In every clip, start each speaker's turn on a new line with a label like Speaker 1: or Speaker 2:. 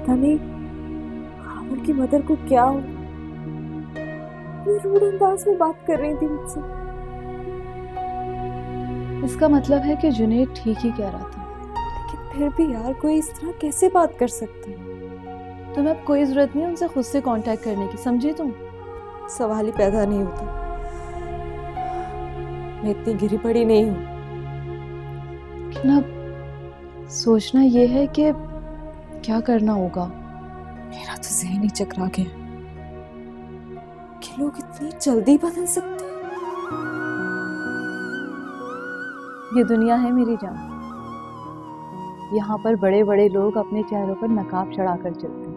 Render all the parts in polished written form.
Speaker 1: पता नहीं खावर की मदर को क्या हो, रूड अंदाज में बात कर रही थी मुझसे।
Speaker 2: इसका मतलब है कि जुनैद ठीक ही कह रहा था।
Speaker 1: लेकिन फिर भी यार कोई इस तरह कैसे बात कर सकता है?
Speaker 2: तुम्हें अब कोई जरूरत नहीं उनसे खुद से कांटेक्ट करने की, समझी तुम?
Speaker 1: सवाल ही पैदा नहीं होता। मैं इतनी गिरी पड़ी नहीं हूँ।
Speaker 2: लेकिन अब सोचना ये है कि क्या करना होगा।
Speaker 1: मेरा तो ज़हन ही चकरा गया कि लोग इतनी जल्दी बदल सकते हैं।
Speaker 2: ये दुनिया है मेरी जान, यहाँ पर बड़े बड़े लोग अपने चेहरों पर नकाब चढ़ाकर चलते हैं।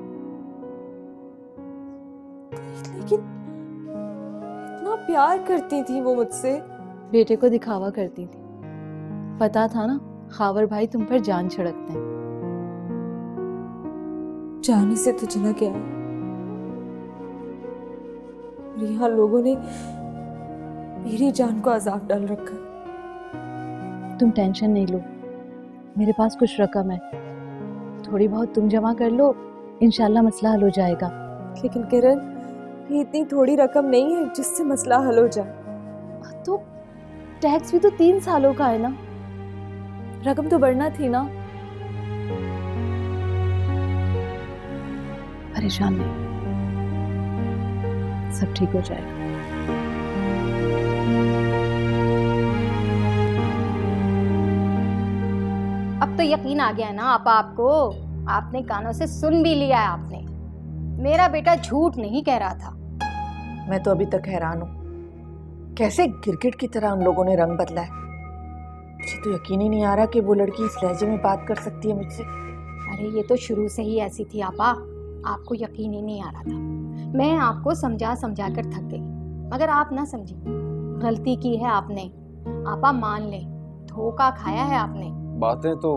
Speaker 1: लेकिन इतना प्यार करती थी वो मुझसे।
Speaker 2: बेटे को दिखावा करती थी, पता था ना खावर भाई तुम पर जान छिड़कते हैं।
Speaker 1: जाने से तो चला गया, और यहाँ लोगों ने मेरी जान को अजाब डाल रखा।
Speaker 2: तुम टेंशन नहीं लो, मेरे पास कुछ रकम है, थोड़ी बहुत तुम जमा कर लो, इंशाल्लाह मसला हल हो जाएगा।
Speaker 1: लेकिन किरण, ये इतनी थोड़ी रकम नहीं है जिससे मसला हल हो जाए।
Speaker 2: तो टैक्स भी तो 3 सालों का है ना, रकम तो बढ़ना थी ना। परेशान नहीं, सब ठीक हो जाएगा।
Speaker 3: अब तो यकीन आ गया है ना आपा आपको, आपने कानों से सुन भी लिया है आपने। मेरा बेटा झूठ नहीं कह रहा था।
Speaker 4: मैं तो अभी तक हैरान हूँ, कैसे गिरगिट की तरह उन लोगों ने रंग बदला है। मुझे तो यकीन ही नहीं आ रहा कि वो लड़की इस लहजे में बात कर सकती है मुझसे।
Speaker 3: अरे ये तो शुरू से ही ऐसी थी आपा, आपको यकीन ही नहीं आ रहा था। मैं आपको समझा समझा कर थक गई, मगर आप ना समझी। गलती की है आपने आपा, मान ले, धोखा खाया है आपने।
Speaker 5: बातें तो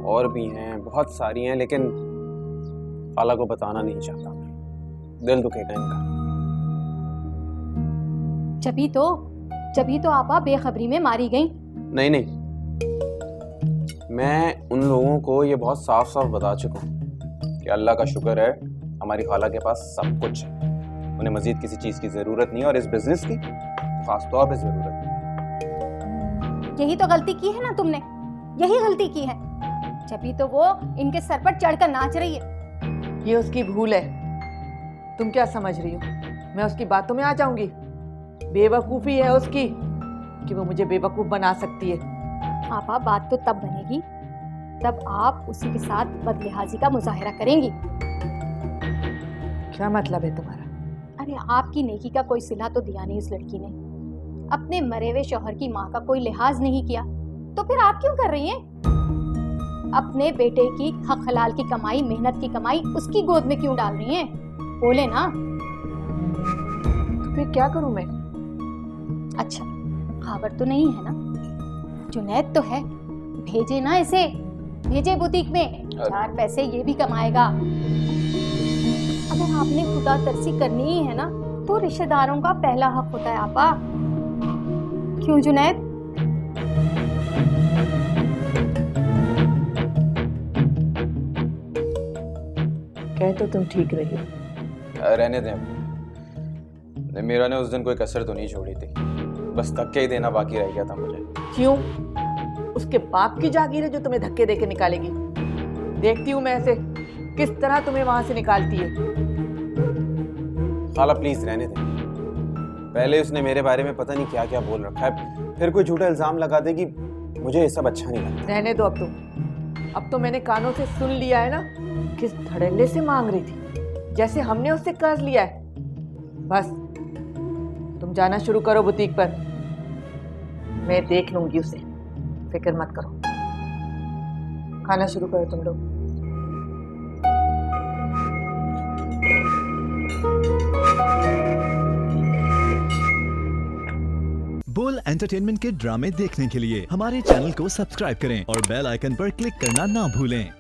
Speaker 5: और भी हैं, बहुत सारी हैं, लेकिन खाला को बताना नहीं चाहता मैं, दिल दुखेगा इनका।
Speaker 3: जभी तो आपा बेखबरी में मारी गई।
Speaker 5: नहीं नहीं, मैं उन लोगों को ये बहुत साफ साफ बता चुका हूँ कि अल्लाह का शुक्र है हमारी खाला के पास सब कुछ है, उन्हें मजीद किसी चीज़ की ज़रूरत नहीं है, और इस बिजनेस की खास तौर पे ज़रूरत है।
Speaker 3: यही तो गलती की है ना तुमने, यही गलती की है, जभी तो वो इनके सर पर चढ़कर नाच रही है।
Speaker 4: ये उसकी भूल है, तुम क्या समझ रही हो मैं उसकी बातों में आ जाऊंगी? बेवकूफ़ी है उसकी कि वो मुझे बेवकूफ़ बना सकती है।
Speaker 3: आपा बात तो तब बनेगी तब आप उसी के साथ बदलिहाजी का मुजाहरा करेंगी।
Speaker 4: क्या मतलब है तुम्हारा?
Speaker 3: अरे आपकी नेकी का कोई सिला तो दिया नहीं उस लड़की ने, अपने मरे हुए शौहर की माँ का कोई लिहाज नहीं किया, तो फिर आप क्यों कर रही हैं? अपने बेटे की हक हलाल की कमाई, मेहनत की कमाई उसकी गोद में क्यों डाल रही हैं? बोले ना।
Speaker 4: तो फिर क्या करूं मैं?
Speaker 3: अच्छा, खाबर तो नहीं है ना, जुनैद तो है, भेजे ना इसे, भेजे बुटीक में, 4 पैसे ये भी कमाएगा। अगर आपने खुदा तरसी करनी ही है ना, तो रिश्तेदारों का पहला हक होता है आपा। क्यों जुनैद?
Speaker 4: कह तो तुम ठीक रही हो।
Speaker 5: रहने दें, मेरा ने उस दिन कोई कसर तो नहीं छोड़ी थी, बस धक्के ही देना बाकी रह गया था मुझे।
Speaker 4: क्यों? उसके बाप की जागीर है जो तुम्हें धक्के देके निकालेगी। देखती हूँ मैं ऐसे किस तरह तुम्हें वहां से निकालती है।
Speaker 5: खाला प्लीज रहने दें, पहले उसने मेरे बारे में पता नहीं क्या क्या बोल रखा है, फिर कोई झूठा इल्जाम लगा देगी, मुझे ये सब अच्छा नहीं लगता।
Speaker 4: रहने दो अब तो मैंने कानों से सुन लिया है ना किस धड़ल्ले से मांग रही थी, जैसे हमने उससे कर्ज लिया है। बस तुम जाना शुरू करो बुटीक पर, मैं देख लूंगी उसे, फिक्र मत करो। खाना शुरू करो तुम लोग।
Speaker 6: बोल एंटरटेनमेंट के ड्रामे देखने के लिए हमारे चैनल को सब्सक्राइब करें और बेल आइकन पर क्लिक करना ना भूलें।